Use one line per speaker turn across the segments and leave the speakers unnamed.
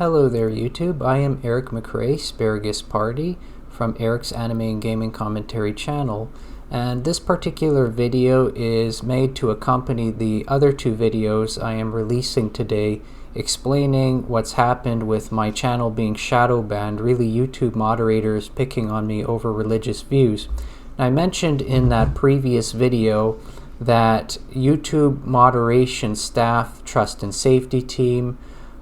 Hello there YouTube, I am Eric McRae, Asparagus Party, from Eric's Anime and Gaming Commentary channel, and this particular video is made to accompany the other two videos I am releasing today explaining what's happened with my channel being shadow banned, really YouTube moderators picking on me over religious views. Now, I mentioned in that previous video that YouTube moderation staff, trust and safety team,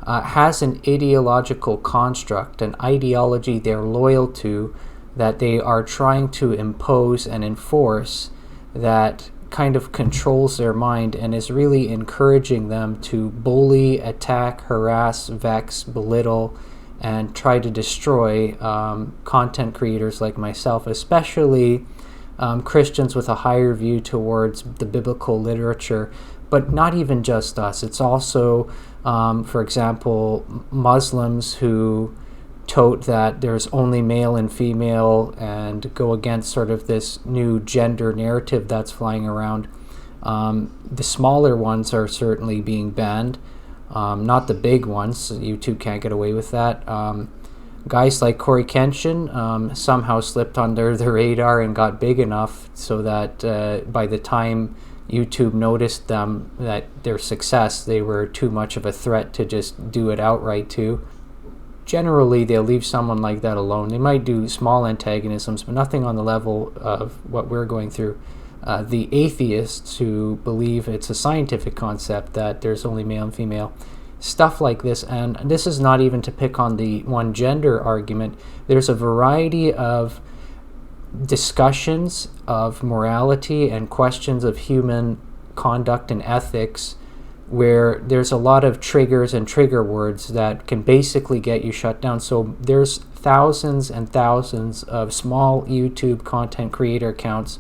has an ideological construct, an ideology they're loyal to, that they are trying to impose and enforce, that kind of controls their mind and is really encouraging them to bully, attack, harass, vex, belittle, and try to destroy content creators like myself, especially Christians with a higher view towards the biblical literature. But not even just us. It's also, for example, Muslims who tote that there's only male and female and go against sort of this new gender narrative that's flying around. The smaller ones are certainly being banned, not the big ones. YouTube can't get away with that. Guys like Corey Kenshin somehow slipped under the radar and got big enough so that by the time YouTube noticed them, that their success, they were too much of a threat to just do it outright to. Generally, they'll leave someone like that alone. They might do small antagonisms, but nothing on the level of what we're going through. The atheists who believe it's a scientific concept that there's only male and female, stuff like this, and this is not even to pick on the one gender argument. There's a variety of discussions of morality and questions of human conduct and ethics where there's a lot of triggers and trigger words that can basically get you shut down. So there's thousands and thousands of small YouTube content creator accounts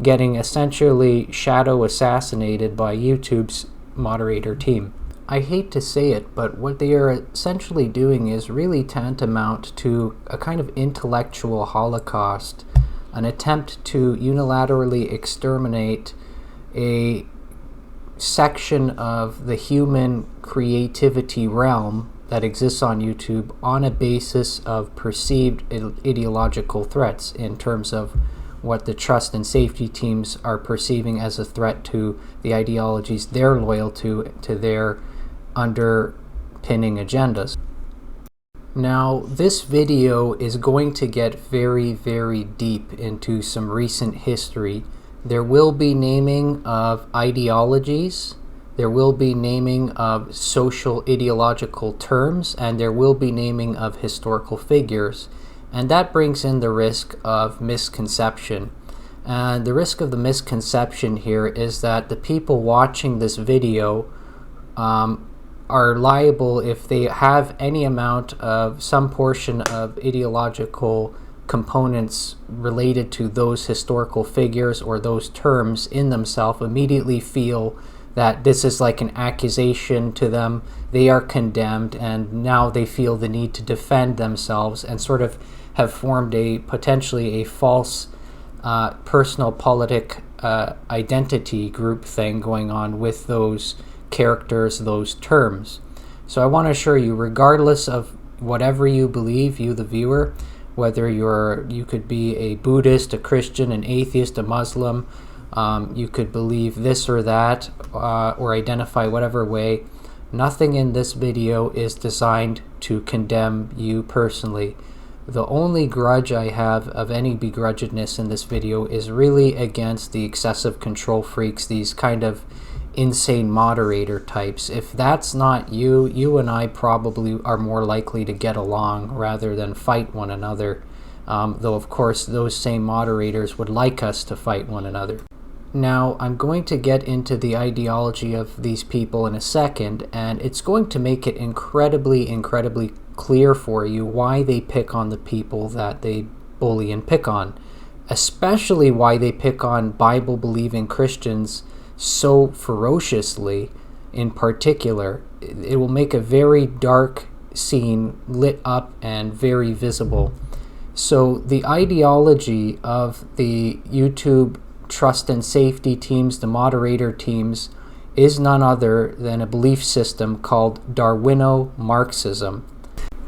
getting essentially shadow assassinated by YouTube's moderator team. I hate to say it, but what they are essentially doing is really tantamount to a kind of intellectual holocaust, an attempt to unilaterally exterminate a section of the human creativity realm that exists on YouTube on a basis of perceived ideological threats in terms of what the trust and safety teams are perceiving as a threat to the ideologies they're loyal to their underpinning agendas. Now, this video is going to get very, very deep into some recent history. There will be naming of ideologies, there will be naming of social ideological terms, and there will be naming of historical figures. And that brings in the risk of misconception. And the risk of the misconception here is that the people watching this video are liable, if they have any amount of some portion of ideological components related to those historical figures or those terms in themselves, immediately feel that this is like an accusation to them. They are condemned, and now they feel the need to defend themselves and sort of have formed a potentially a false personal politic identity group thing going on with those characters, those terms. So I want to assure you, regardless of whatever you believe, you the viewer, whether you could be a Buddhist, a Christian, an atheist, a Muslim, you could believe this or that, or identify whatever way, nothing in this video is designed to condemn you personally. The only grudge I have of any begrudgedness in this video is really against the excessive control freaks, these kind of insane moderator types. If that's not you, you and I probably are more likely to get along rather than fight one another, though of course those same moderators would like us to fight one another. Now, I'm going to get into the ideology of these people in a second, and it's going to make it incredibly clear for you why they pick on the people that they bully and pick on, especially why they pick on Bible-believing Christians so ferociously in particular. It will make a very dark scene lit up and very visible. So the ideology of the YouTube trust and safety teams, the moderator teams, is none other than a belief system called Darwino-Marxism.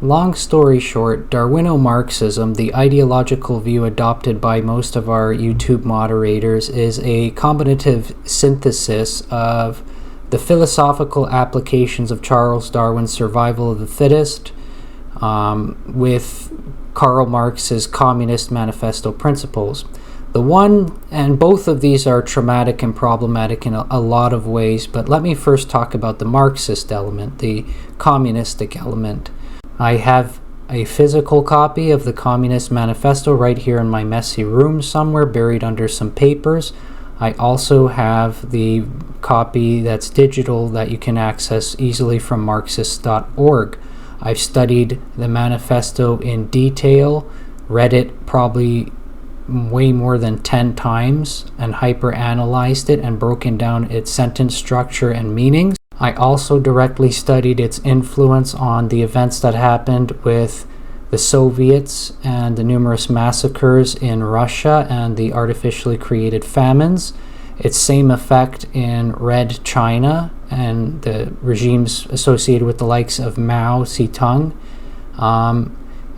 Long story short, Darwino-Marxism, the ideological view adopted by most of our YouTube moderators, is a combinative synthesis of the philosophical applications of Charles Darwin's survival of the fittest with Karl Marx's Communist Manifesto principles. Both of these are traumatic and problematic in a lot of ways, but let me first talk about the Marxist element, the communistic element. I have a physical copy of the Communist Manifesto right here in my messy room somewhere, buried under some papers. I also have the copy that's digital that you can access easily from Marxist.org. I've studied the manifesto in detail, read it probably way more than 10 times, and hyper-analyzed it and broken down its sentence structure and meanings. I also directly studied its influence on the events that happened with the Soviets and the numerous massacres in Russia and the artificially created famines, its same effect in Red China and the regimes associated with the likes of Mao Zedong,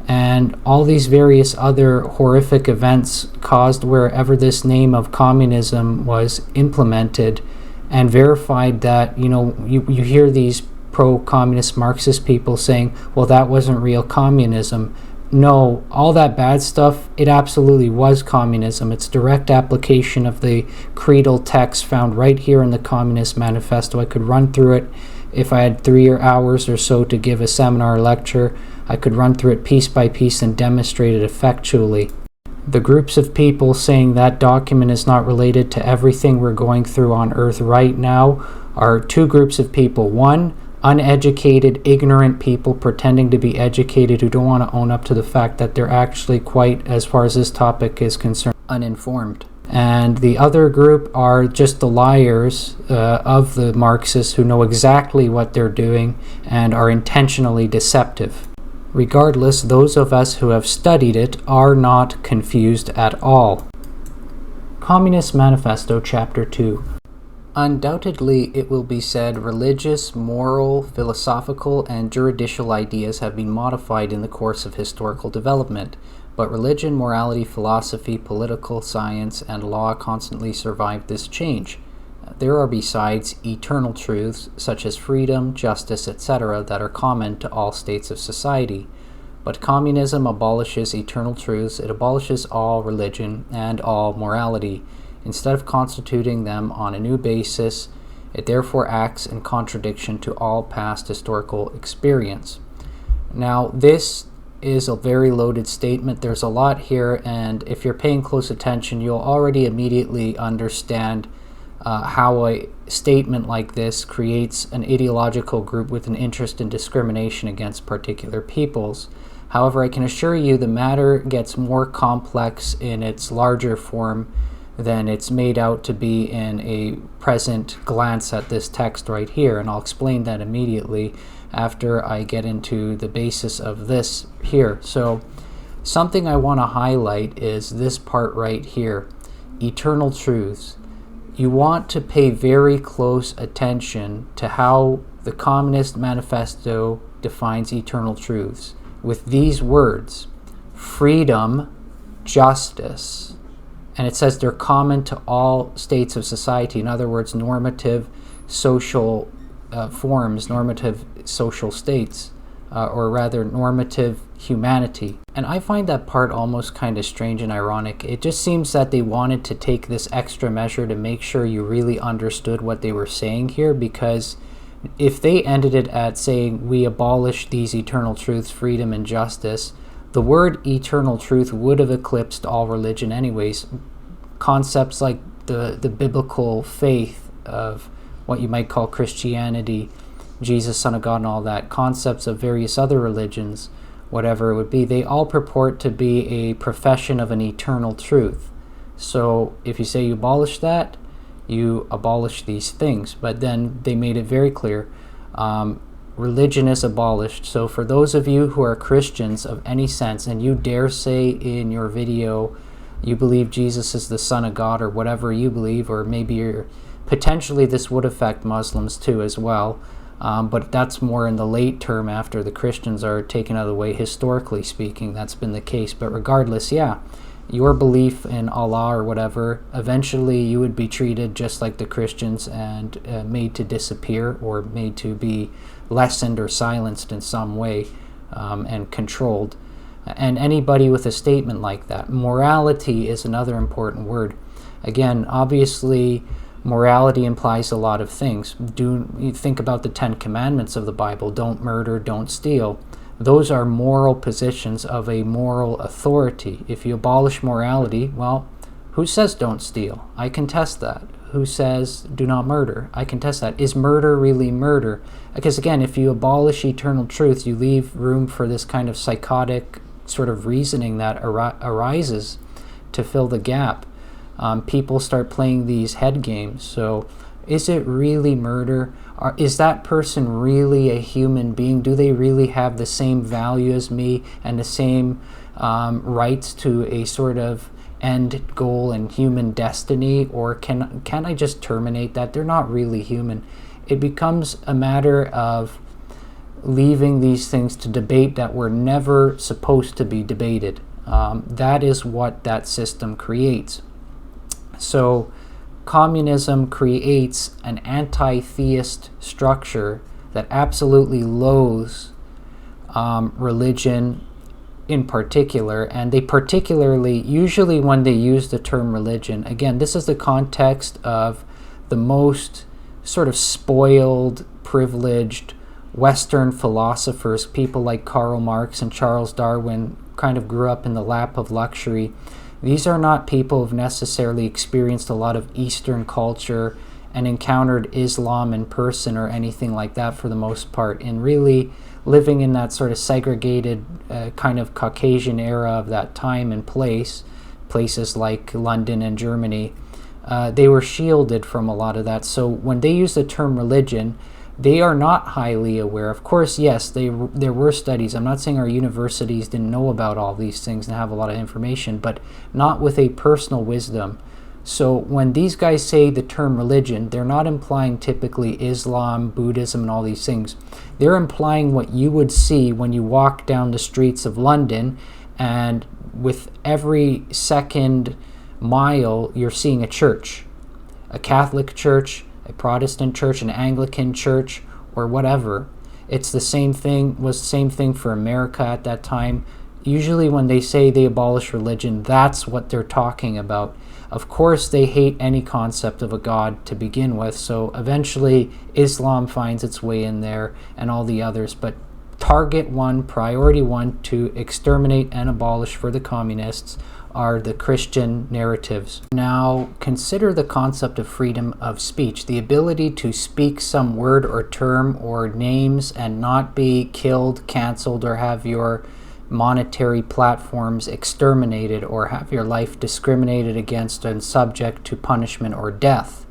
and all these various other horrific events caused wherever this name of communism was implemented, and verified that, you hear these pro-communist Marxist people saying, well, that wasn't real communism. No, all that bad stuff, it absolutely was communism. It's direct application of the creedal text found right here in the Communist Manifesto. I could run through it if I had 3 hours or so to give a seminar lecture. I could run through it piece by piece and demonstrate it effectually. The groups of people saying that document is not related to everything we're going through on Earth right now are two groups of people. One, uneducated, ignorant people pretending to be educated who don't want to own up to the fact that they're actually quite, as far as this topic is concerned, uninformed. And the other group are just the liars of the Marxists who know exactly what they're doing and are intentionally deceptive. Regardless, those of us who have studied it are not confused at all. Communist Manifesto, Chapter 2. Undoubtedly, it will be said religious, moral, philosophical, and juridical ideas have been modified in the course of historical development, but religion, morality, philosophy, political science, and law constantly survive this change. There are besides eternal truths such as freedom, justice, etc. that are common to all states of society. But communism abolishes eternal truths, it abolishes all religion and all morality. Instead of constituting them on a new basis, it therefore acts in contradiction to all past historical experience. Now, this is a very loaded statement. There's a lot here, and if you're paying close attention, you'll already immediately understand how a statement like this creates an ideological group with an interest in discrimination against particular peoples. However, I can assure you the matter gets more complex in its larger form than it's made out to be in a present glance at this text right here, and I'll explain that immediately after I get into the basis of this here. So, something I want to highlight is this part right here, eternal truths. You want to pay very close attention to how the Communist Manifesto defines eternal truths with these words: freedom, justice, and it says they're common to all states of society. In other words, normative social forms, normative social states, or rather normative humanity. And I find that part almost kind of strange and ironic. It just seems that they wanted to take this extra measure to make sure you really understood what they were saying here, because if they ended it at saying we abolish these eternal truths, freedom and justice, the word eternal truth would have eclipsed all religion anyways. Concepts like the biblical faith of what you might call Christianity, Jesus, Son of God, and all that, concepts of various other religions, whatever it would be, they all purport to be a profession of an eternal truth. So if you say you abolish that, you abolish these things. But then they made it very clear, religion is abolished. So for those of you who are Christians of any sense, and you dare say in your video you believe Jesus is the Son of God, or whatever you believe, or maybe you're potentially, this would affect Muslims too as well. But that's more in the late term after the Christians are taken out of the way. Historically speaking, that's been the case. But regardless, yeah, your belief in Allah or whatever, eventually you would be treated just like the Christians and made to disappear or made to be lessened or silenced in some way and controlled. And anybody with a statement like that. Morality is another important word. Again, obviously, morality implies a lot of things. You think about the 10 Commandments of the Bible. Don't murder, don't steal. Those are moral positions of a moral authority. If you abolish morality, well, who says don't steal? I contest that. Who says do not murder? I contest that. Is murder really murder? Because again, if you abolish eternal truth, you leave room for this kind of psychotic sort of reasoning that arises to fill the gap. People start playing these head games. So is it really murder? Is that person really a human being? Do they really have the same value as me and the same rights to a sort of end goal and human destiny? Or can I just terminate that? They're not really human. It becomes a matter of leaving these things to debate that were never supposed to be debated. That is what that system creates. So communism creates an anti-theist structure that absolutely loathes religion in particular, and they particularly, usually when they use the term religion, again, this is the context of the most sort of spoiled, privileged Western philosophers, people like Karl Marx and Charles Darwin, kind of grew up in the lap of luxury. These are not people who've necessarily experienced a lot of Eastern culture and encountered Islam in person or anything like that for the most part, and really living in that sort of segregated kind of Caucasian era of that time and places like London and Germany. They were shielded from a lot of that. So when they use the term religion, they are not highly aware. Of course, yes, there were studies. I'm not saying our universities didn't know about all these things and have a lot of information, but not with a personal wisdom. So when these guys say the term religion, they're not implying typically Islam, Buddhism, and all these things. They're implying what you would see when you walk down the streets of London, and with every second mile, you're seeing a church, a Catholic church, a Protestant church, an Anglican church, or whatever. It's the same thing, was the same thing for America at that time. Usually when they say they abolish religion, that's what they're talking about. Of course, they hate any concept of a God to begin with, so eventually Islam finds its way in there and all the others. But target one, priority one to exterminate and abolish for the communists are the Christian narratives. Now, consider the concept of freedom of speech, the ability to speak some word or term or names and not be killed, canceled, or have your monetary platforms exterminated or have your life discriminated against and subject to punishment or death.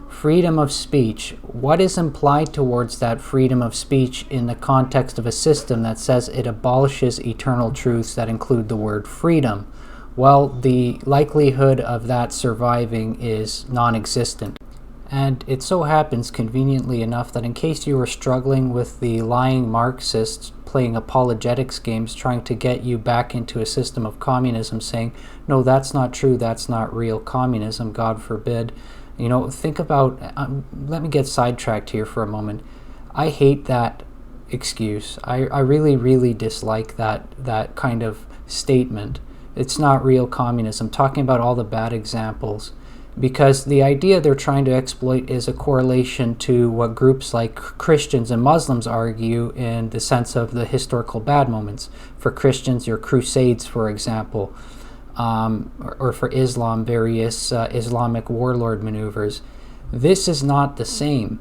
Freedom of speech. What is implied towards that freedom of speech in the context of a system that says it abolishes eternal truths that include the word freedom? Well, the likelihood of that surviving is non-existent. And it so happens, conveniently enough, that in case you were struggling with the lying Marxists playing apologetics games, trying to get you back into a system of communism, saying, no, that's not true, that's not real communism, God forbid. You know, think about, let me get sidetracked here for a moment. I hate that excuse. I really, really dislike that kind of statement. It's not real communism, talking about all the bad examples, because the idea they're trying to exploit is a correlation to what groups like Christians and Muslims argue in the sense of the historical bad moments. For Christians, your crusades, for example, or for Islam, various Islamic warlord maneuvers. This is not the same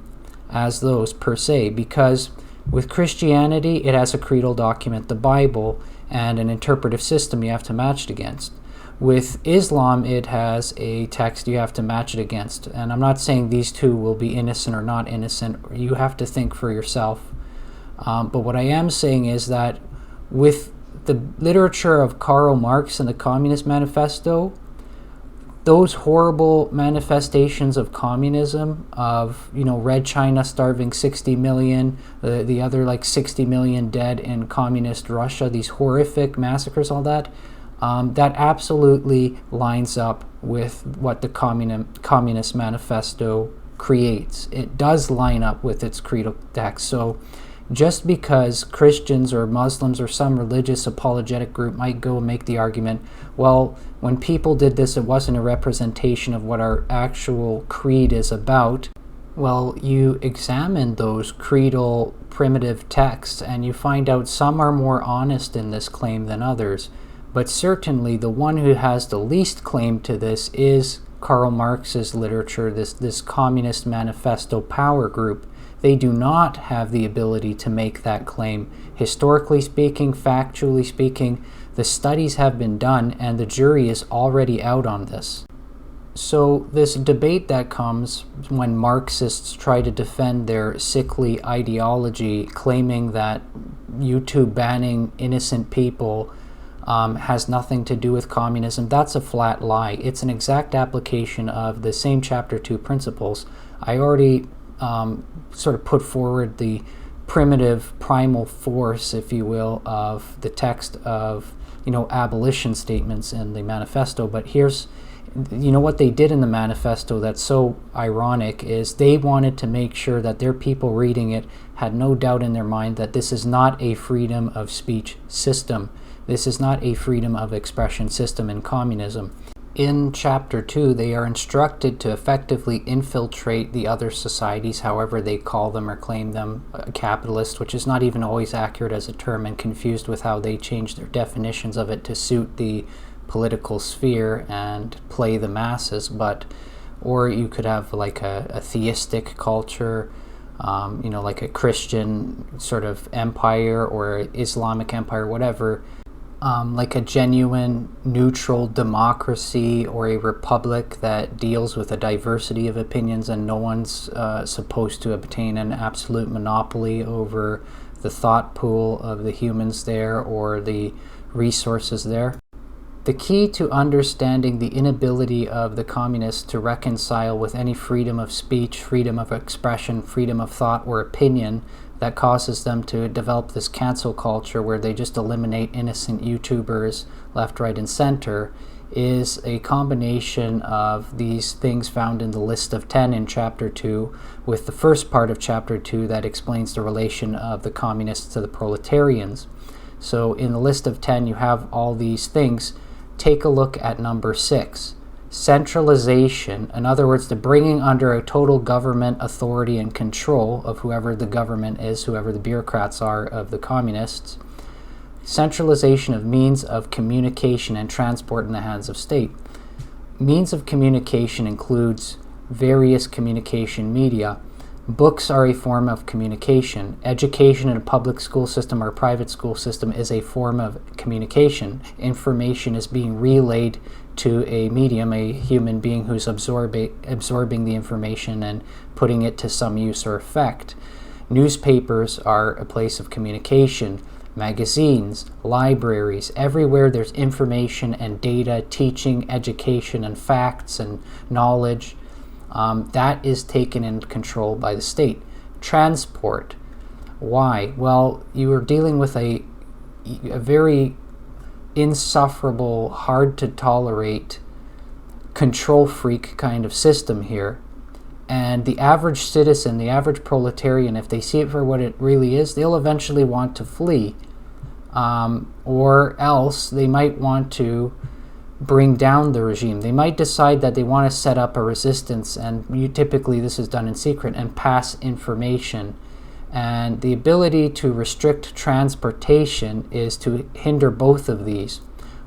as those per se, because with Christianity, it has a creedal document, the Bible, and an interpretive system you have to match it against. With Islam, it has a text you have to match it against. And I'm not saying these two will be innocent or not innocent. You have to think for yourself. But what I am saying is that with the literature of Karl Marx and the Communist Manifesto, those horrible manifestations of communism, of, Red China starving 60 million, the other like 60 million dead in communist Russia, these horrific massacres, all that, that absolutely lines up with what the Communist Manifesto creates. It does line up with its creedal text. So just because Christians or Muslims or some religious apologetic group might go and make the argument, well, when people did this, it wasn't a representation of what our actual creed is about. Well, you examine those creedal primitive texts and you find out some are more honest in this claim than others. But certainly the one who has the least claim to this is Karl Marx's literature, this Communist Manifesto power group. They do not have the ability to make that claim. Historically speaking, factually speaking, the studies have been done and the jury is already out on this. So this debate that comes when Marxists try to defend their sickly ideology, claiming that YouTube banning innocent people has nothing to do with communism, that's a flat lie. It's an exact application of the same chapter 2 principles. I already sort of put forward the primitive primal force, if you will, of the text of, abolition statements in the manifesto. But here's, what they did in the manifesto that's so ironic is they wanted to make sure that their people reading it had no doubt in their mind that this is not a freedom of speech system. This is not a freedom of expression system in communism. In Chapter 2, they are instructed to effectively infiltrate the other societies, however they call them or claim them, capitalist, which is not even always accurate as a term, and confused with how they change their definitions of it to suit the political sphere and play the masses. Or you could have like a theistic culture, like a Christian sort of empire or Islamic empire, whatever. Like a genuine neutral democracy or a republic that deals with a diversity of opinions and no one's supposed to obtain an absolute monopoly over the thought pool of the humans there or the resources there. The key to understanding the inability of the communists to reconcile with any freedom of speech, freedom of expression, freedom of thought or opinion that causes them to develop this cancel culture where they just eliminate innocent YouTubers left, right, and center is a combination of these things found in the list of 10 in Chapter 2 with the first part of Chapter 2 that explains the relation of the communists to the proletarians. So in the list of 10 you have all these things. Take a look at number 6. Centralization, in other words, the bringing under a total government authority and control of whoever the government is, whoever the bureaucrats are of the communists. Centralization of means of communication and transport in the hands of state. Means of communication includes various communication media. Books are a form of communication. Education in a public school system or a private school system is a form of communication. Information is being relayed to a medium, a human being who's absorbing the information and putting it to some use or effect. Newspapers are a place of communication. Magazines, libraries, everywhere there's information and data, teaching, education, and facts and knowledge, that is taken in control by the state. Transport. Why? Well, you are dealing with a very insufferable, hard to tolerate, control freak kind of system here. And the average citizen, the average proletarian, if they see it for what it really is, they'll eventually want to flee. Or else they might want to bring down the regime. They might decide that they want to set up a resistance, and typically this is done in secret, and pass information. And the ability to restrict transportation is to hinder both of these.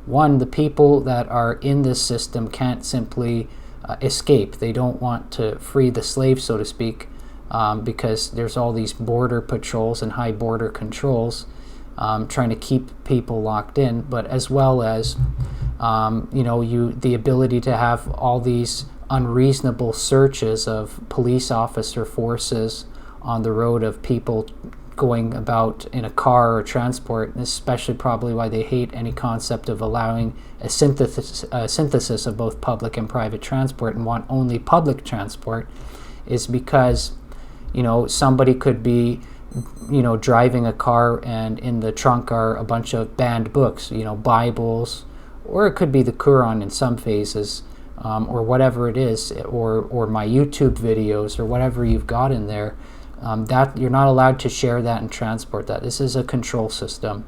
One, the people that are in this system can't simply escape. They don't want to free the slaves, so to speak, because there's all these border patrols and high border controls trying to keep people locked in, but as well as the ability to have all these unreasonable searches of police officer forces on the road of people going about in a car or transport, and especially probably why they hate any concept of allowing a synthesis of both public and private transport and want only public transport, is because, you know, somebody could be, you know, driving a car and in the trunk are a bunch of banned books, you know, Bibles, or it could be the Quran in some phases, or whatever it is, or my YouTube videos, or whatever you've got in there. That you're not allowed to share that and transport that. This is a control system.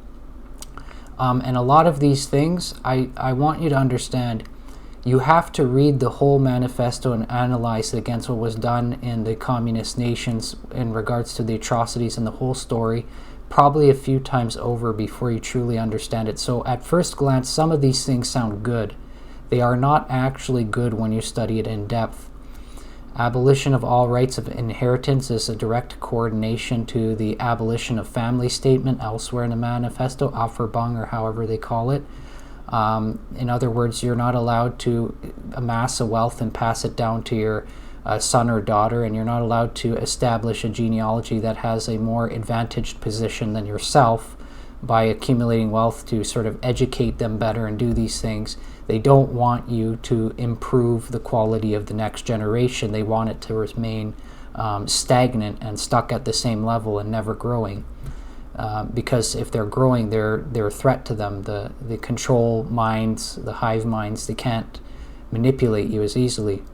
And a lot of these things, I want you to understand, you have to read the whole manifesto and analyze it against what was done in the communist nations in regards to the atrocities and the whole story, probably a few times over before you truly understand it. So at first glance, some of these things sound good. They are not actually good when you study it in depth. Abolition of all rights of inheritance is a direct coordination to the abolition of family statement elsewhere in the manifesto, Afarbung, or however they call it. In other words, you're not allowed to amass a wealth and pass it down to your son or daughter, and you're not allowed to establish a genealogy that has a more advantaged position than yourself by accumulating wealth to sort of educate them better and do these things. They don't want you to improve the quality of the next generation. They want it to remain stagnant and stuck at the same level and never growing. Because if they're growing, they're a threat to them. The control minds, the hive minds, they can't manipulate you as easily.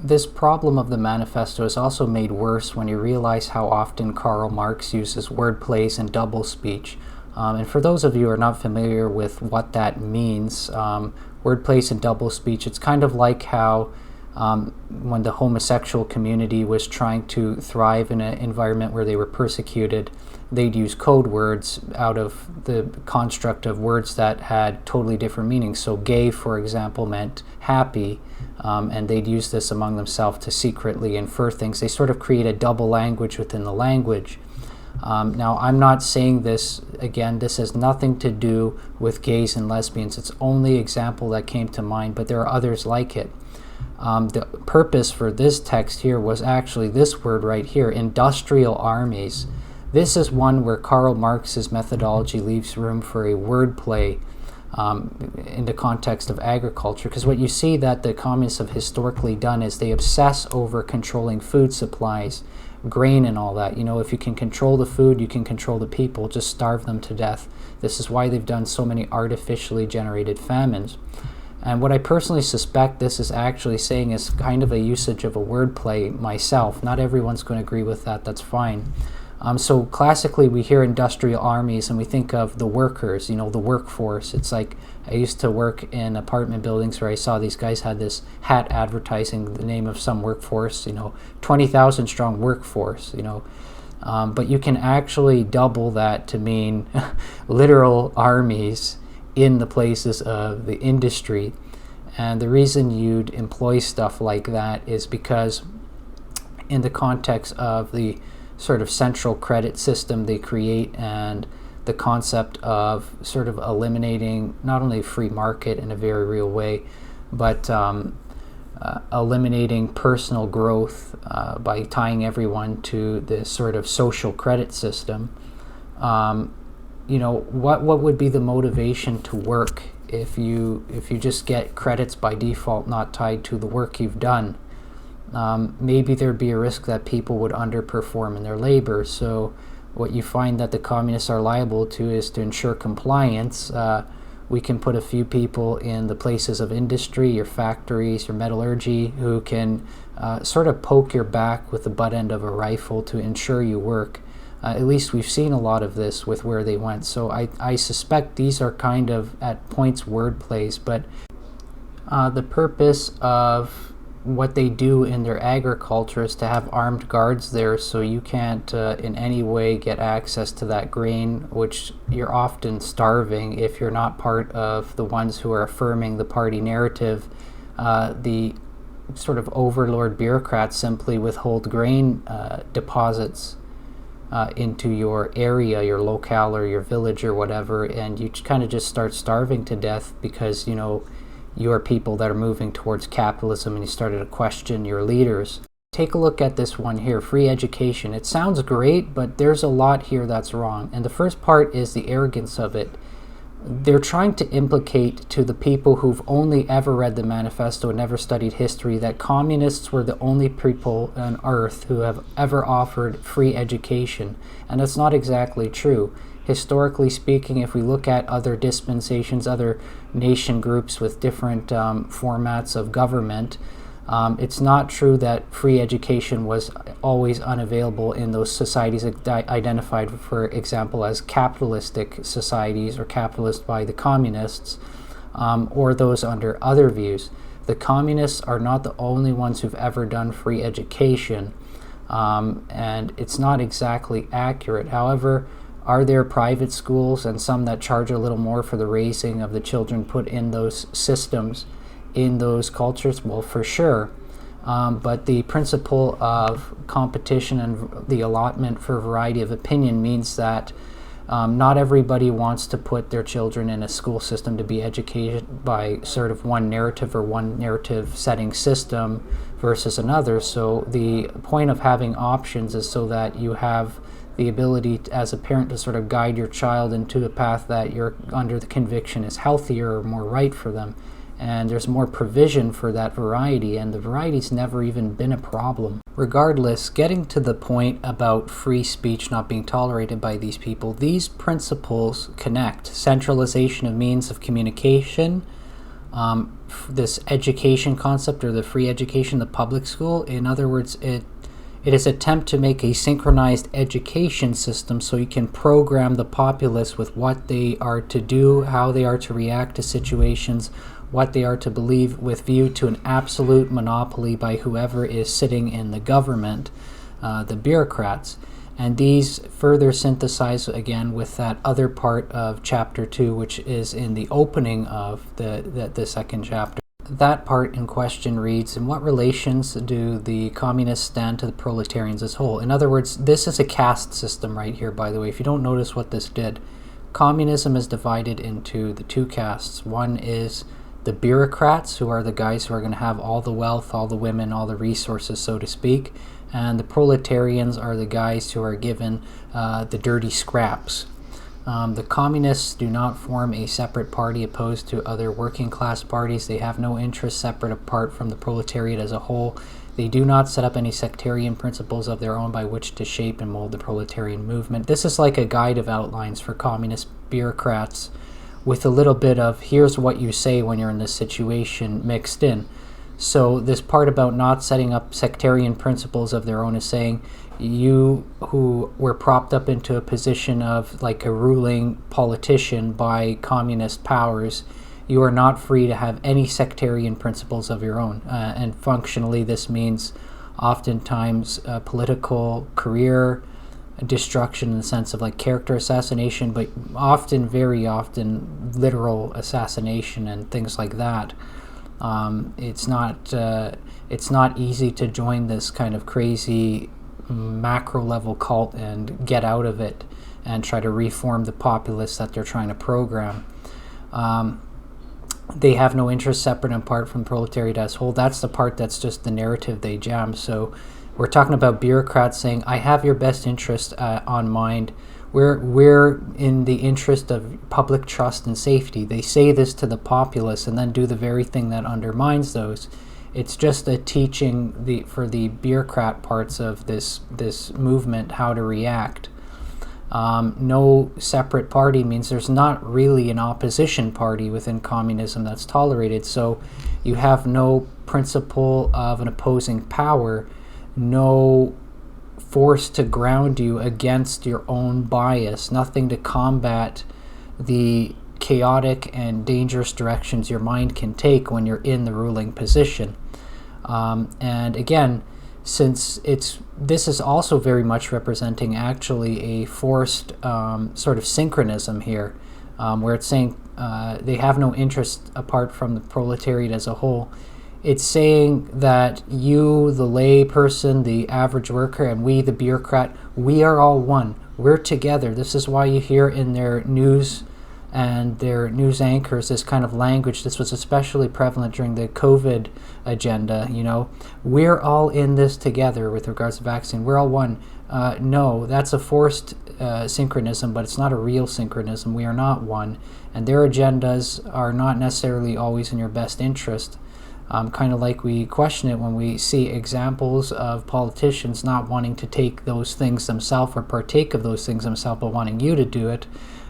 This problem of the manifesto is also made worse when you realize how often Karl Marx uses wordplays and doublespeech. And for those of you who are not familiar with what that means, wordplays and doublespeech, it's kind of like how when the homosexual community was trying to thrive in an environment where they were persecuted, they'd use code words out of the construct of words that had totally different meanings. So gay, for example, meant happy, and they'd use this among themselves to secretly infer things. They sort of create a double language within the language. Now, I'm not saying this, again, this has nothing to do with gays and lesbians. It's only example that came to mind, but there are others like it. The purpose for this text here was actually this word right here, industrial armies. This is one where Karl Marx's methodology leaves room for a wordplay in the context of agriculture, because what you see that the communists have historically done is they obsess over controlling food supplies, grain and all that. You know, if you can control the food, you can control the people. Just starve them to death. This is why they've done so many artificially generated famines. And what I personally suspect this is actually saying is kind of a usage of a wordplay myself. Not everyone's going to agree with that. That's fine. So classically, we hear industrial armies and we think of the workers, you know, the workforce. It's like I used to work in apartment buildings where I saw these guys had this hat advertising the name of some workforce, you know, 20,000 strong workforce, you know. But you can actually double that to mean literal armies in the places of the industry. And the reason you'd employ stuff like that is because in the context of the sort of central credit system they create and the concept of sort of eliminating not only free market in a very real way, but eliminating personal growth by tying everyone to this sort of social credit system. You know, what would be the motivation to work if you just get credits by default, not tied to the work you've done? Maybe there'd be a risk that people would underperform in their labor. So what you find that the communists are liable to is to ensure compliance. We can put a few people in the places of industry, your factories, your metallurgy, who can sort of poke your back with the butt end of a rifle to ensure you work. At least we've seen a lot of this with where they went. So I suspect these are kind of at points word plays, but the purpose of what they do in their agriculture is to have armed guards there, so you can't in any way get access to that grain, which you're often starving if you're not part of the ones who are affirming the party narrative. The sort of overlord bureaucrats simply withhold grain deposits into your area, your locale or your village or whatever, and you kind of just start starving to death because, you know, you are people that are moving towards capitalism and you started to question your leaders. take a look at this one here, free education. It sounds great, but there's a lot here that's wrong. And the first part is the arrogance of it. They're trying to implicate to the people who've only ever read the manifesto and never studied history that communists were the only people on earth who have ever offered free education. And that's not exactly true. Historically speaking, if we look at other dispensations, other nation groups with different formats of government, it's not true that free education was always unavailable in those societies identified, for example, as capitalistic societies or capitalist by the communists, or those under other views. The communists are not the only ones who've ever done free education, and it's not exactly accurate. However, are there private schools and some that charge a little more for the raising of the children put in those systems, in those cultures? Well, for sure. But the principle of competition and the allotment for variety of opinion means that not everybody wants to put their children in a school system to be educated by sort of one narrative or one narrative setting system versus another. So the point of having options is so that you have the ability as a parent to sort of guide your child into a path that you're under the conviction is healthier or more right for them. And there's more provision for that variety, and the variety's never even been a problem. Regardless, getting to the point about free speech not being tolerated by these people, these principles connect. Centralization of means of communication, this education concept, or the free education, the public school. In other words, it is an attempt to make a synchronized education system so you can program the populace with what they are to do, how they are to react to situations, what they are to believe, with view to an absolute monopoly by whoever is sitting in the government, the bureaucrats. And these further synthesize again with that other part of chapter 2, which is in the opening of the second chapter. That part in question reads, in what relations do the communists stand to the proletarians as a whole? In other words, this is a caste system right here, by the way. If you don't notice what this did, communism is divided into the two castes. One is the bureaucrats, who are the guys who are going to have all the wealth, all the women, all the resources, so to speak. And the proletarians are the guys who are given the dirty scraps. The communists do not form a separate party opposed to other working class parties. They have no interests separate apart from the proletariat as a whole. They do not set up any sectarian principles of their own by which to shape and mold the proletarian movement. This is like a guide of outlines for communist bureaucrats, with a little bit of here's what you say when you're in this situation mixed in. So this part about not setting up sectarian principles of their own is saying, you who were propped up into a position of like a ruling politician by communist powers, you are not free to have any sectarian principles of your own. And functionally this means oftentimes political career destruction in the sense of like character assassination, but often, very often, literal assassination and things like that. It's not easy to join this kind of crazy macro level cult and get out of it and try to reform the populace that they're trying to program. They have no interest separate and apart from the proletariat as a whole. That's the part that's just the narrative they jam. So we're talking about bureaucrats saying, I have your best interest on mind. We're in the interest of public trust and safety. They say this to the populace and then do the very thing that undermines those. It's just a teaching for the bureaucrat parts of this movement how to react. No separate party means there's not really an opposition party within communism that's tolerated. So you have no principle of an opposing power, no force to ground you against your own bias, nothing to combat the chaotic and dangerous directions your mind can take when you're in the ruling position. And again, since this is also very much representing actually a forced sort of synchronism here, where it's saying they have no interest apart from the proletariat as a whole. It's saying that you, the lay person, the average worker, and we, the bureaucrat, we are all one. We're together. This is why you hear in their news and their news anchors this kind of language. This was especially prevalent during the COVID agenda. We're all in this together with regards to vaccine. We're all one. No, that's a forced synchronism, but it's not a real synchronism. We are not one, and their agendas are not necessarily always in your best interest. Kind of like we question it when we see examples of politicians not wanting to take those things themselves or partake of those things themselves, but wanting you to do it.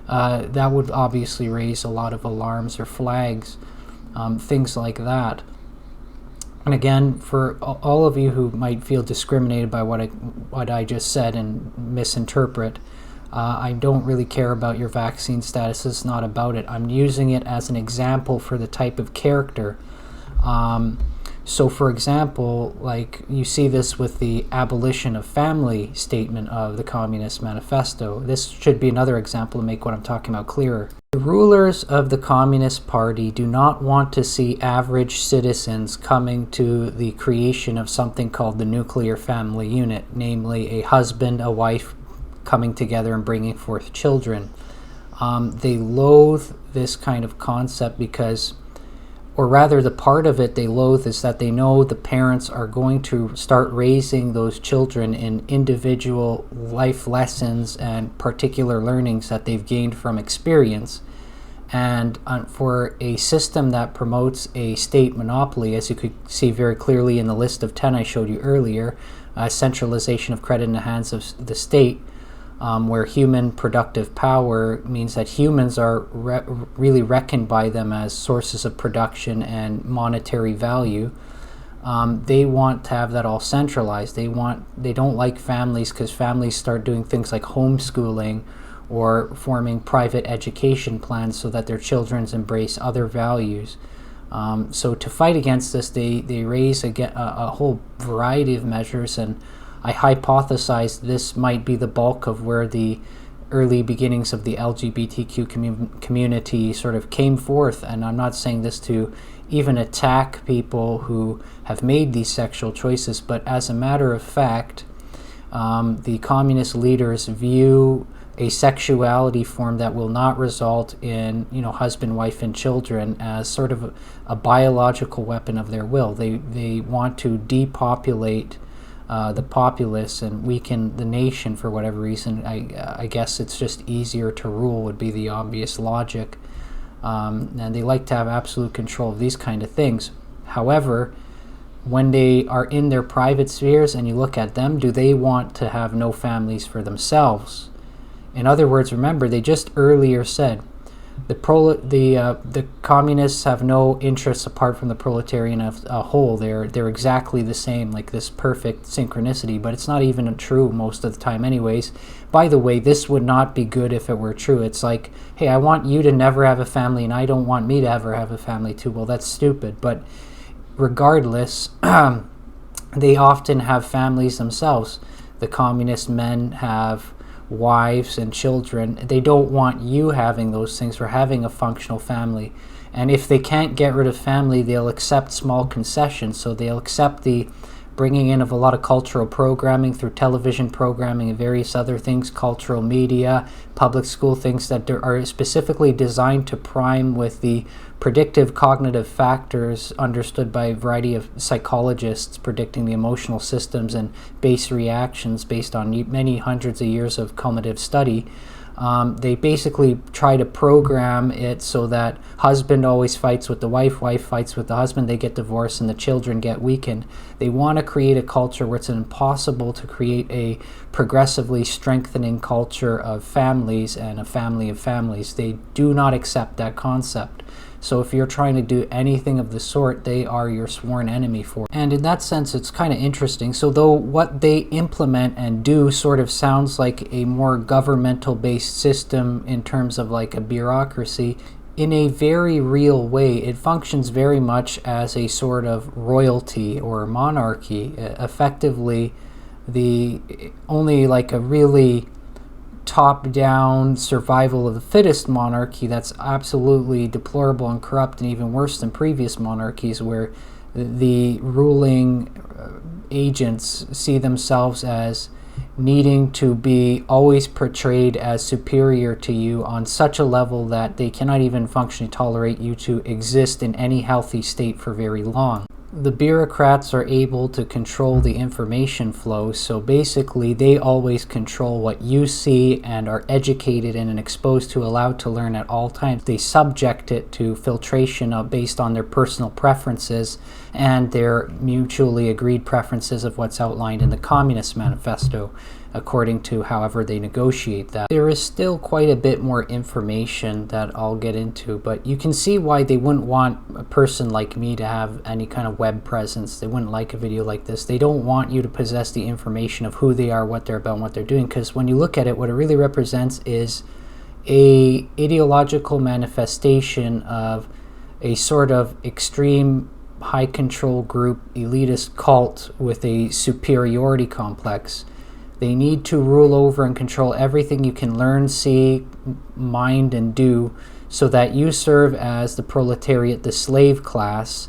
That would obviously raise a lot of alarms or flags, things like that. And again, for all of you who might feel discriminated by what I just said and misinterpret, I don't really care about your vaccine status. It's not about it. I'm using it as an example for the type of character. So for example, like you see this with the abolition of family statement of the Communist Manifesto. This should be another example to make what I'm talking about clearer. The rulers of the Communist Party do not want to see average citizens coming to the creation of something called the nuclear family unit, namely a husband, a wife coming together and bringing forth children. They loathe this kind of concept because, or rather the part of it they loathe is that they know the parents are going to start raising those children in individual life lessons and particular learnings that they've gained from experience. And for a system that promotes a state monopoly, as you could see very clearly in the list of 10 I showed you earlier, centralization of credit in the hands of the state, where human productive power means that humans are really reckoned by them as sources of production and monetary value. They want to have that all centralized. They don't like families because families start doing things like homeschooling or forming private education plans so that their children embrace other values. So to fight against this, they raise a whole variety of measures, and I hypothesize this might be the bulk of where the early beginnings of the LGBTQ community sort of came forth. And I'm not saying this to even attack people who have made these sexual choices, but as a matter of fact, the communist leaders view a sexuality form that will not result in, husband, wife, and children as sort of a biological weapon of their will. They want to depopulate the populace and weaken the nation for whatever reason. I guess it's just easier to rule would be the obvious logic. And they like to have absolute control of these kind of things. However, when they are in their private spheres and you look at them, do they want to have no families for themselves? In other words, remember, they just earlier said the communists have no interests apart from the proletarian as a whole. They're exactly the same, like this perfect synchronicity, but it's not even true most of the time anyways. By the way, this would not be good if it were true. It's like, hey, I want you to never have a family and I don't want me to ever have a family too. Well, that's stupid. But regardless, they often have families themselves. The communist men have wives and children. They don't want you having those things or having a functional family. And if they can't get rid of family, they'll accept small concessions. So they'll accept the bringing in of a lot of cultural programming through television programming and various other things, cultural media, public school, things that are specifically designed to prime with the predictive cognitive factors understood by a variety of psychologists, predicting the emotional systems and base reactions based on many hundreds of years of cumulative study. They basically try to program it so that husband always fights with the wife, wife fights with the husband, they get divorced and the children get weakened. They want to create a culture where it's impossible to create a progressively strengthening culture of families and a family of families. They do not accept that concept. So if you're trying to do anything of the sort, they are your sworn enemy for it. And in that sense, it's kind of interesting. So though what they implement and do sort of sounds like a more governmental-based system in terms of like a bureaucracy, in a very real way, it functions very much as a sort of royalty or monarchy. Effectively, the only like a really top-down survival of the fittest monarchy that's absolutely deplorable and corrupt and even worse than previous monarchies, where the ruling agents see themselves as needing to be always portrayed as superior to you on such a level that they cannot even functionally tolerate you to exist in any healthy state for very long. The bureaucrats are able to control the information flow, so basically they always control what you see and are educated in and exposed to, allowed to learn at all times. They subject it to filtration based on their personal preferences and their mutually agreed preferences of what's outlined in the Communist Manifesto, according to however they negotiate that. There is still quite a bit more information that I'll get into, but you can see why they wouldn't want a person like me to have any kind of web presence. They wouldn't like a video like this. They don't want you to possess the information of who they are, what they're about, and what they're doing, because when you look at it, what it really represents is a ideological manifestation of a sort of extreme high control group elitist cult with a superiority complex. They need to rule over and control everything you can learn, see, mind, and do, so that you serve as the proletariat, the slave class,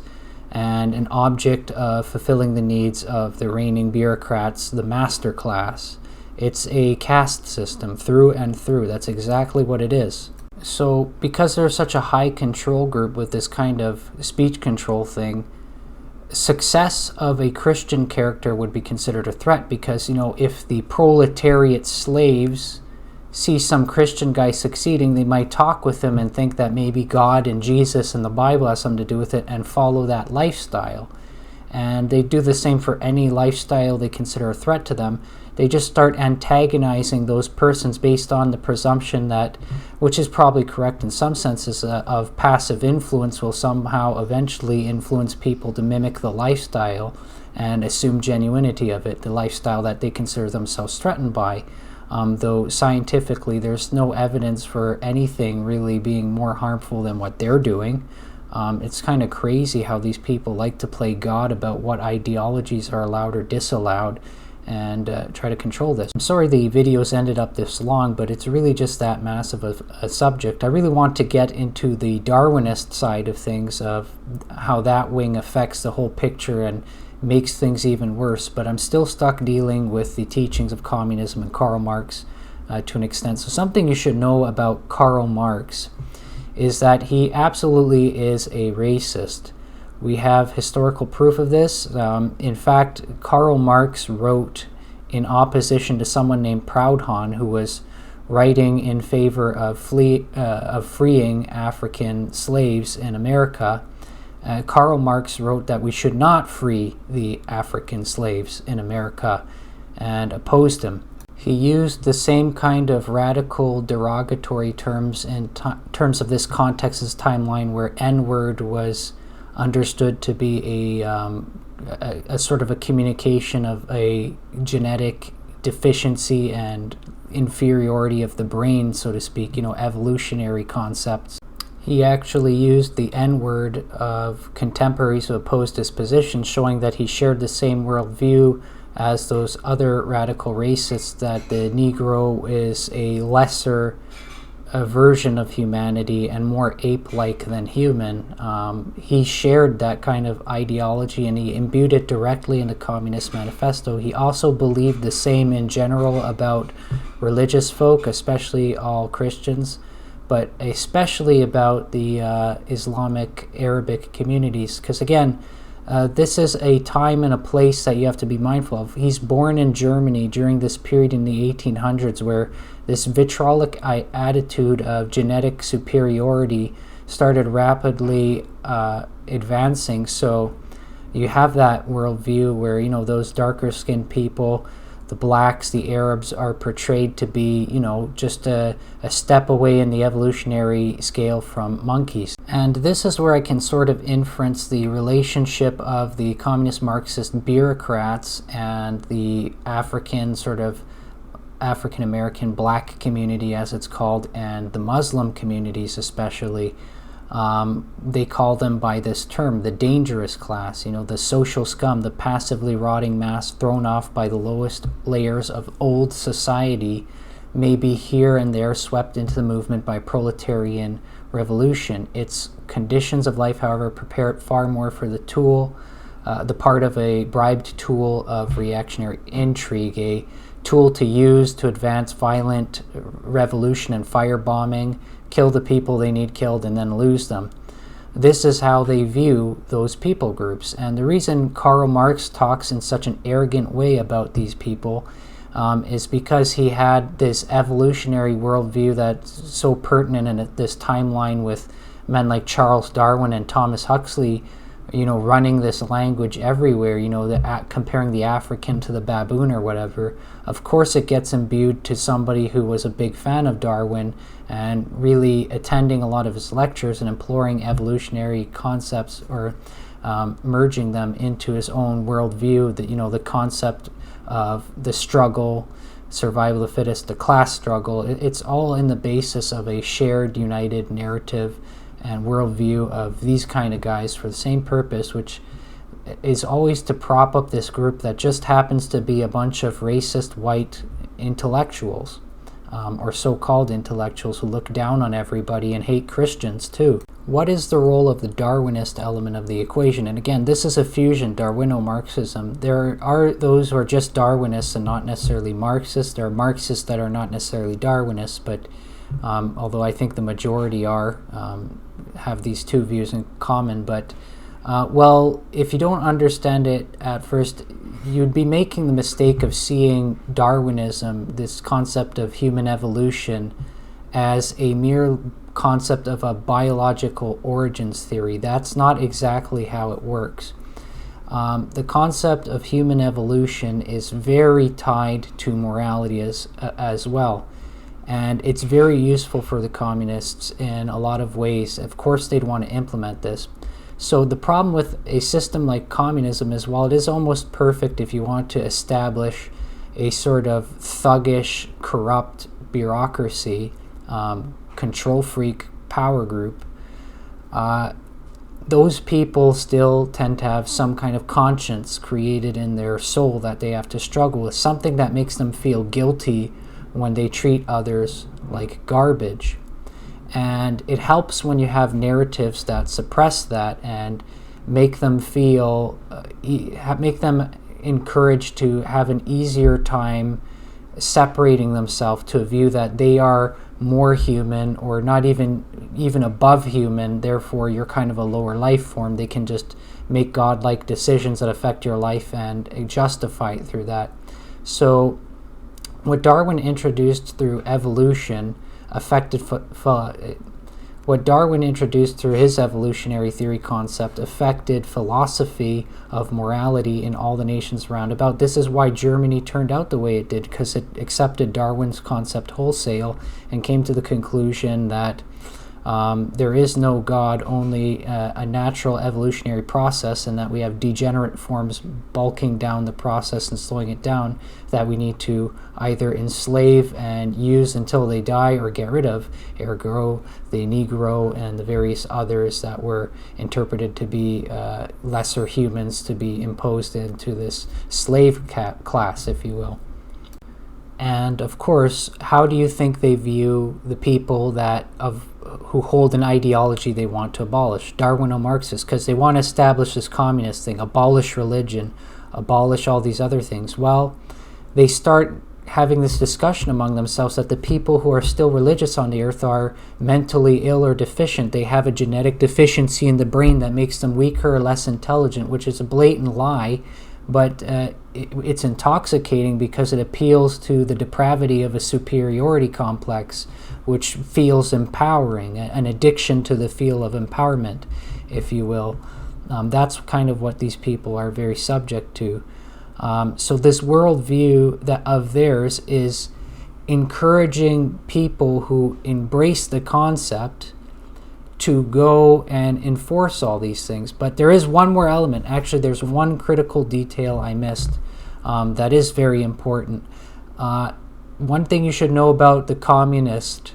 and an object of fulfilling the needs of the reigning bureaucrats, the master class. It's a caste system through and through. That's exactly what it is. So because there's such a high control group with this kind of speech control thing, success of a Christian character would be considered a threat, because, if the proletariat slaves see some Christian guy succeeding, they might talk with him and think that maybe God and Jesus and the Bible has something to do with it and follow that lifestyle. And they do the same for any lifestyle they consider a threat to them. They just start antagonizing those persons based on the presumption that, which is probably correct in some senses, of passive influence will somehow eventually influence people to mimic the lifestyle and assume genuinity of it, the lifestyle that they consider themselves threatened by. Though scientifically there's no evidence for anything really being more harmful than what they're doing. It's kind of crazy how these people like to play God about what ideologies are allowed or disallowed, and try to control this. I'm sorry the videos ended up this long, but it's really just that massive of a subject. I really want to get into the Darwinist side of things, of how that wing affects the whole picture and makes things even worse, but I'm still stuck dealing with the teachings of communism and Karl Marx to an extent. So something you should know about Karl Marx is that he absolutely is a racist. We have historical proof of this. In fact, Karl Marx wrote in opposition to someone named Proudhon, who was writing in favor of freeing African slaves in America. Karl Marx wrote that we should not free the African slaves in America and opposed him. He used the same kind of radical derogatory terms in terms of this context, this timeline, where N-word was understood to be a sort of a communication of a genetic deficiency and inferiority of the brain, so to speak, evolutionary concepts. He actually used the N-word of contemporaries who opposed his position, showing that he shared the same worldview as those other radical racists, that the Negro is a lesser version of humanity and more ape-like than human. He shared that kind of ideology and he imbued it directly in the Communist Manifesto. He also believed the same in general about religious folk, especially all Christians, but especially about the Islamic Arabic communities, because again, this is a time and a place that you have to be mindful of. He's born in Germany during this period in the 1800s where this vitriolic attitude of genetic superiority started rapidly advancing. So you have that worldview where, those darker skinned people, the blacks, the Arabs, are portrayed to be, just a step away in the evolutionary scale from monkeys. And this is where I can sort of inference the relationship of the communist Marxist bureaucrats and the African American black community, as it's called, and the Muslim communities especially. They call them by this term, the dangerous class, the social scum, the passively rotting mass thrown off by the lowest layers of old society, may be here and there swept into the movement by proletarian revolution. Its conditions of life, however, prepare it far more for the part of a bribed tool of reactionary intrigue, a tool to use to advance violent revolution and firebombing, kill the people they need killed, and then lose them. This is how they view those people groups. And the reason Karl Marx talks in such an arrogant way about these people is because he had this evolutionary worldview that's so pertinent in this timeline with men like Charles Darwin and Thomas Huxley, running this language everywhere, comparing the African to the baboon or whatever. Of course it gets imbued to somebody who was a big fan of Darwin and really attending a lot of his lectures and imploring evolutionary concepts, or merging them into his own worldview, that the concept of the struggle, survival of the fittest, the class struggle. It's all in the basis of a shared, united narrative and worldview of these kind of guys for the same purpose, which is always to prop up this group that just happens to be a bunch of racist white intellectuals, or so-called intellectuals who look down on everybody and hate Christians too. What is the role of the Darwinist element of the equation? And again, this is a fusion, Darwino-Marxism. There are those who are just Darwinists and not necessarily Marxists. There are Marxists that are not necessarily Darwinists, but although I think the majority have these two views in common. But well, if you don't understand it at first, you'd be making the mistake of seeing Darwinism, this concept of human evolution, as a mere concept of a biological origins theory. That's not exactly how it works. The concept of human evolution is very tied to morality as well. And it's very useful for the communists in a lot of ways. Of course, they'd want to implement this. So the problem with a system like communism is, while it is almost perfect if you want to establish a sort of thuggish, corrupt bureaucracy, control freak power group, those people still tend to have some kind of conscience created in their soul that they have to struggle with, something that makes them feel guilty when they treat others like garbage. And it helps when you have narratives that suppress that and make them feel, make them encouraged to have an easier time separating themselves to a view that they are more human, or not even above human, therefore you're kind of a lower life form. They can just make godlike decisions that affect your life and justify it through that. So what Darwin introduced through evolution what Darwin introduced through his evolutionary theory concept affected philosophy of morality in all the nations round about. This is why Germany turned out the way it did, because it accepted Darwin's concept wholesale and came to the conclusion that there is no God, only a natural evolutionary process, and that we have degenerate forms bulking down the process and slowing it down, that we need to either enslave and use until they die or get rid of, ergo the Negro and the various others that were interpreted to be lesser humans, to be imposed into this slave class, if you will. And of course, how do you think they view the people who hold an ideology they want to abolish? Darwino-Marxists, because they want to establish this communist thing, abolish religion, abolish all these other things. Well, they start having this discussion among themselves that the people who are still religious on the earth are mentally ill or deficient. They have a genetic deficiency in the brain that makes them weaker or less intelligent, which is a blatant lie, but it's intoxicating because it appeals to the depravity of a superiority complex, which feels empowering, an addiction to the feel of empowerment, if you will. That's kind of what these people are very subject to. So this worldview of theirs is encouraging people who embrace the concept to go and enforce all these things. But there is one more element. Actually, there's one critical detail I missed that is very important. One thing you should know about the communist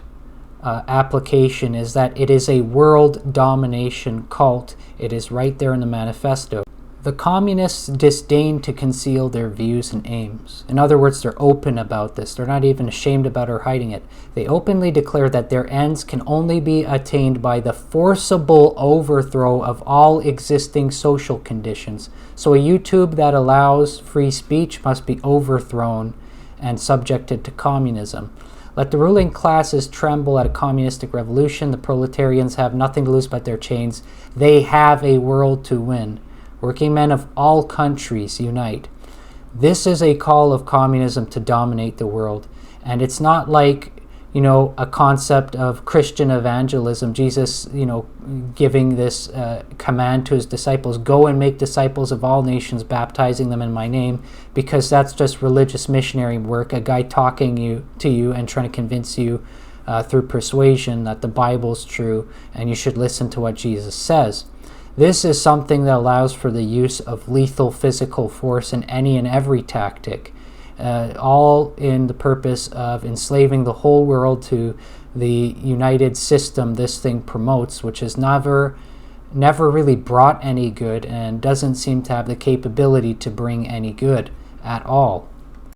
application is that it is a world domination cult. It is right there in the manifesto. The communists disdain to conceal their views and aims. In other words, they're open about this. They're not even ashamed about or hiding it. They openly declare that their ends can only be attained by the forcible overthrow of all existing social conditions. So a YouTube that allows free speech must be overthrown, and subjected to communism. Let the ruling classes tremble at a communistic revolution. The proletarians have nothing to lose but their chains. They have a world to win. Working men of all countries unite. This is a call of communism to dominate the world. And it's not like, a concept of Christian evangelism. Jesus, giving this command to his disciples, go and make disciples of all nations, baptizing them in my name, because that's just religious missionary work, a guy talking to you and trying to convince you through persuasion that the Bible's true and you should listen to what Jesus says. This is something that allows for the use of lethal physical force in any and every tactic. All in the purpose of enslaving the whole world to the united system this thing promotes, which has never really brought any good and doesn't seem to have the capability to bring any good at all.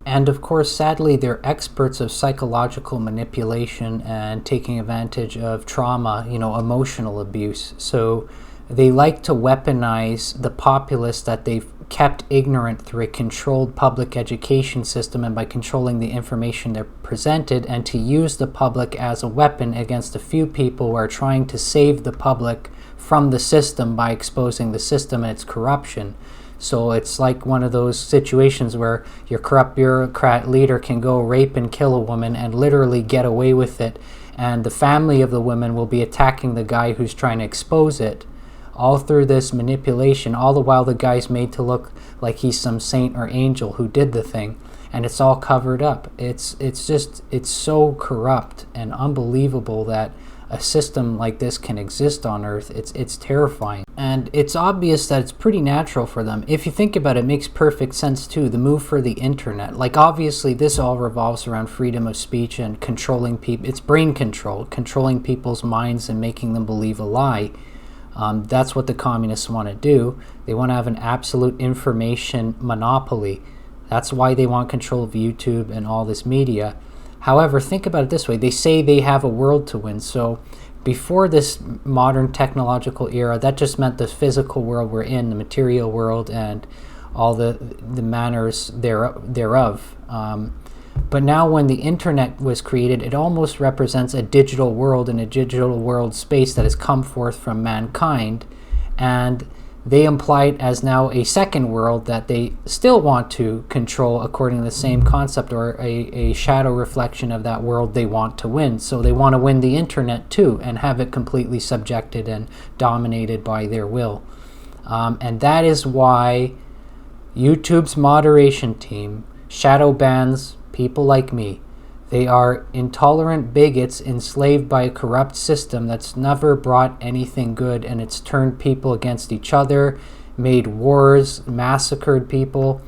And of course, sadly, they're experts of psychological manipulation and taking advantage of trauma, emotional abuse. So they like to weaponize the populace that they've kept ignorant through a controlled public education system and by controlling the information they're presented, and to use the public as a weapon against a few people who are trying to save the public from the system by exposing the system and its corruption. So it's like one of those situations where your corrupt bureaucrat leader can go rape and kill a woman and literally get away with it, and the family of the woman will be attacking the guy who's trying to expose it. All through this manipulation, all the while the guy's made to look like he's some saint or angel who did the thing, and it's all covered up. It's so corrupt and unbelievable that a system like this can exist on Earth. It's terrifying. And it's obvious that it's pretty natural for them. If you think about it, it makes perfect sense too, the move for the internet. Like, obviously this all revolves around freedom of speech and controlling people. It's brain control, controlling people's minds and making them believe a lie. That's what the communists want to do. They want to have an absolute information monopoly. That's why they want control of YouTube and all this media. However, think about it this way. They say they have a world to win. So before this modern technological era, that just meant the physical world we're in, the material world, and all the manners thereof. But now when the internet was created, it almost represents a digital world and a digital world space that has come forth from mankind. And they imply it as now a second world that they still want to control according to the same concept, or a shadow reflection of that world they want to win. So they want to win the internet too and have it completely subjected and dominated by their will. And that is why YouTube's moderation team shadow bans people like me. They are intolerant bigots enslaved by a corrupt system that's never brought anything good, and it's turned people against each other, made wars, massacred people.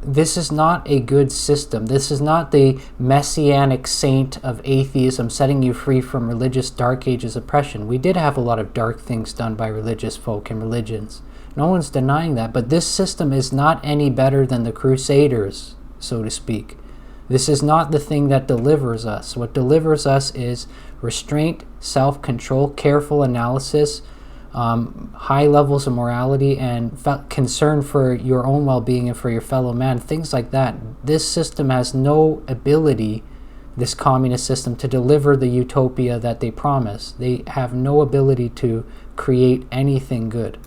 This is not a good system. This is not the messianic saint of atheism setting you free from religious dark ages oppression. We did have a lot of dark things done by religious folk and religions. No one's denying that, but this system is not any better than the Crusaders, so to speak. This is not the thing that delivers us. What delivers us is restraint, self-control, careful analysis, high levels of morality, and concern for your own well-being and for your fellow man, things like that. This system has no ability, this communist system, to deliver the utopia that they promise. They have no ability to create anything good.